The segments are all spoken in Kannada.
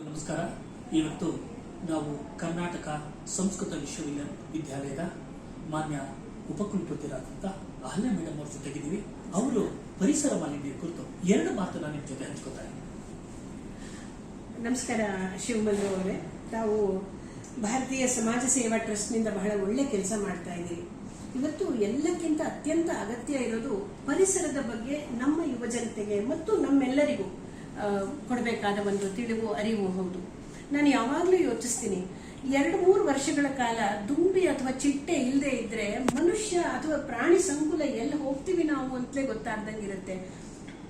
ನಮಸ್ಕಾರ. ಇವತ್ತು ನಾವು ಕರ್ನಾಟಕ ಸಂಸ್ಕೃತ ವಿಶ್ವವಿದ್ಯಾಲಯದ ಮಾನ್ಯ ಉಪಕುಲಪತಿರಾದಂಥ ಅಹಲ್ಯ ಮೇಡಮ್ ಅವ್ರ ಜೊತೆಗಿದ್ದೀವಿ. ಅವರು ಪರಿಸರ ಮಾಲಿನ್ಯ ಕುರಿತು ಎರಡು ಮಾತನ್ನ ನಿಮ್ಮ ಜೊತೆ ಹಂಚ್ಕೋತಾರೆ. ನಮಸ್ಕಾರ ಶಿವಮಲ್ಲು ಅವರೇ. ತಾವು ಭಾರತೀಯ ಸಮಾಜ ಸೇವಾ ಟ್ರಸ್ಟ್ನಿಂದ ಬಹಳ ಒಳ್ಳೆ ಕೆಲಸ ಮಾಡ್ತಾ ಇದ್ದೀರಿ. ಇವತ್ತು ಎಲ್ಲಕ್ಕಿಂತ ಅತ್ಯಂತ ಅಗತ್ಯ ಇರೋದು ಪರಿಸರದ ಬಗ್ಗೆ ನಮ್ಮ ಯುವ ಜನತೆಗೆ ಮತ್ತು ನಮ್ಮೆಲ್ಲರಿಗೂ ಕೊಡಬೇಕಾದ ಒಂದು ತಿಳಿವು ಅರಿವು. ಹೌದು, ನಾನು ಯಾವಾಗಲೂ ಯೋಚಿಸ್ತೀನಿ, 2-3 ವರ್ಷಗಳ ಕಾಲ ದುಂಬಿ ಅಥವಾ ಚಿಟ್ಟೆ ಇಲ್ಲದೆ ಇದ್ರೆ ಮನುಷ್ಯ ಅಥವಾ ಪ್ರಾಣಿ ಸಂಕುಲ ಎಲ್ಲಿ ಹೋಗ್ತೀವಿ ನಾವು ಅಂತಲೇ ಗೊತ್ತಾಗ್ದಂಗಿರುತ್ತೆ.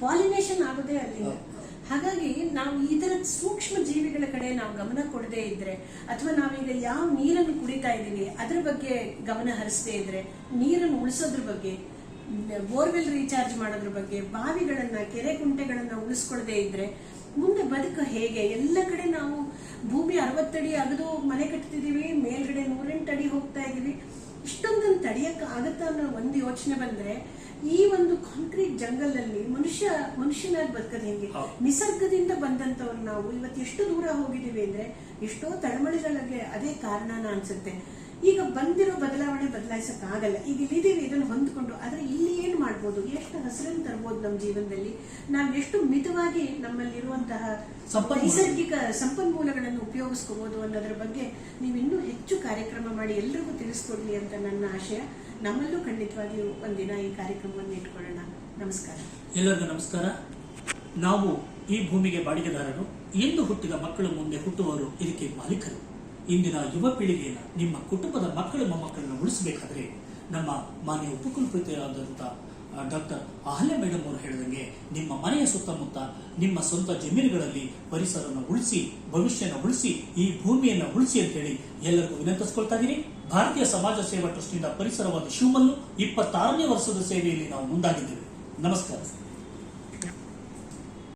ಪಾಲಿನೇಷನ್ ಆಗೋದೇ ಅಲ್ಲಿ. ಹಾಗಾಗಿ ನಾವು ಇದರ ಸೂಕ್ಷ್ಮ ಜೀವಿಗಳ ಕಡೆ ನಾವು ಗಮನ ಕೊಡದೇ ಇದ್ರೆ, ಅಥವಾ ನಾವೀಗ ಯಾವ ನೀರನ್ನು ಕುಡಿತಾ ಇದ್ದೀವಿ ಅದ್ರ ಬಗ್ಗೆ ಗಮನ ಹರಿಸದೇ ಇದ್ರೆ, ನೀರನ್ನು ಉಳಿಸೋದ್ರ ಬಗ್ಗೆ, ಬೋರ್ವೆಲ್ ರೀಚಾರ್ಜ್ ಮಾಡೋದ್ರ ಬಗ್ಗೆ, ಬಾವಿಗಳನ್ನ ಕೆರೆ ಕುಂಟೆಗಳನ್ನ ಉಳಿಸ್ಕೊಳ್ದೇ ಇದ್ರೆ ಮುಂದೆ ಬದುಕು ಹೇಗೆ? ಎಲ್ಲ ಕಡೆ ನಾವು ಭೂಮಿ 60 ಅಡಿ ಅಗದು ಮನೆ ಕಟ್ತಿದೀವಿ, ಮೇಲ್ಗಡೆ 108 ಅಡಿ ಹೋಗ್ತಾ ಇದೀವಿ. ಇಷ್ಟೊಂದನ್ನು ತಡೆಯಕ್ಕೆ ಆಗತ್ತಾ ಅನ್ನೋ ಒಂದು ಯೋಚನೆ ಬಂದ್ರೆ, ಈ ಒಂದು ಕಾಂಕ್ರೀಟ್ ಜಂಗಲ್ ಅಲ್ಲಿ ಮನುಷ್ಯನಾಗಿ ಬದುಕದ ಹೆಂಗೆ? ನಿಸರ್ಗದಿಂದ ಬಂದಂತವ್ರು ನಾವು ಇವತ್ತು ಎಷ್ಟು ದೂರ ಹೋಗಿದೀವಿ ಅಂದ್ರೆ ಎಷ್ಟೋ ತಳಮಳಿಗಳಿಗೆ ಅದೇ ಕಾರಣನ ಅನ್ಸುತ್ತೆ. ಈಗ ಬಂದಿರೋ ಬದಲಾವಣೆ ಬದಲಾಯಿಸಕ್ ಆಗಲ್ಲ. ಈಗ ಇಲ್ಲಿದ್ದೀವಿ, ಇದನ್ನು ಹೊಂದ್ಕೊಂಡು, ಆದ್ರೆ ಇಲ್ಲಿ ಏನ್ ಮಾಡ್ಬೋದು, ಎಷ್ಟು ಹಸಿರನ್ನು ತರಬಹುದು ನಮ್ಮ ಜೀವನದಲ್ಲಿ, ನಾವು ಎಷ್ಟು ಮಿತವಾಗಿ ನಮ್ಮಲ್ಲಿರುವಂತಹ ನೈಸರ್ಗಿಕ ಸಂಪನ್ಮೂಲಗಳನ್ನು ಉಪಯೋಗಿಸ್ಕೋಬಹುದು ಅನ್ನೋದ್ರ ಬಗ್ಗೆ ನೀವು ಇನ್ನೂ ಹೆಚ್ಚು ಕಾರ್ಯಕ್ರಮ ಮಾಡಿ ಎಲ್ರಿಗೂ ತಿಳಿಸ್ಕೊಡ್ಲಿ ಅಂತ ನನ್ನ ಆಶಯ. ನಮ್ಮಲ್ಲೂ ಖಂಡಿತವಾಗಿಯೂ ಒಂದಿನ ಈ ಕಾರ್ಯಕ್ರಮವನ್ನು ಇಟ್ಕೊಳ್ಳೋಣ. ನಮಸ್ಕಾರ. ಎಲ್ಲರಿಗೂ ನಮಸ್ಕಾರ. ನಾವು ಈ ಭೂಮಿಗೆ ಬಾಡಿಗೆದಾರರು. ಎಂದು ಹುಟ್ಟಿದ ಮಕ್ಕಳು ಮುಂದೆ ಹುಟ್ಟುವವರು ಇದಕ್ಕೆ ಮಾಲೀಕರು. ಇಂದಿನ ಯುವ ಪೀಳಿಗೆಯನ್ನ, ನಿಮ್ಮ ಕುಟುಂಬದ ಮಕ್ಕಳು ಮೊಮ್ಮಕ್ಕಳನ್ನು ಉಳಿಸಬೇಕಾದ್ರೆ ನಮ್ಮ ಮಾನ್ಯ ಉಪಕುಲಪತಿಯಾದಂಥ ಡಾಕ್ಟರ್ ಅಹಲ್ಯ ಮೇಡಮ್ ಅವರು ಹೇಳಿದಂಗೆ ನಿಮ್ಮ ಮನೆಯ ಸುತ್ತಮುತ್ತ ನಿಮ್ಮ ಸ್ವಂತ ಜಮೀನುಗಳಲ್ಲಿ ಪರಿಸರವನ್ನು ಉಳಿಸಿ, ಭವಿಷ್ಯನ ಉಳಿಸಿ, ಈ ಭೂಮಿಯನ್ನು ಉಳಿಸಿ ಅಂತ ಹೇಳಿ ಎಲ್ಲರಿಗೂ ವಿನಂತಿಸ್ಕೊಳ್ತಾ ಇದ್ದೀನಿ. ಭಾರತೀಯ ಸಮಾಜ ಸೇವಾ ಟ್ರಸ್ಟ್ನಿಂದ ಪರಿಸರವಾದ ಶಿವಮಲ್ಲು 26ನೇ ವರ್ಷದ ಸೇವೆಯಲ್ಲಿ ನಾವು ಮುಂದಾಗಿದ್ದೇವೆ. ನಮಸ್ಕಾರ.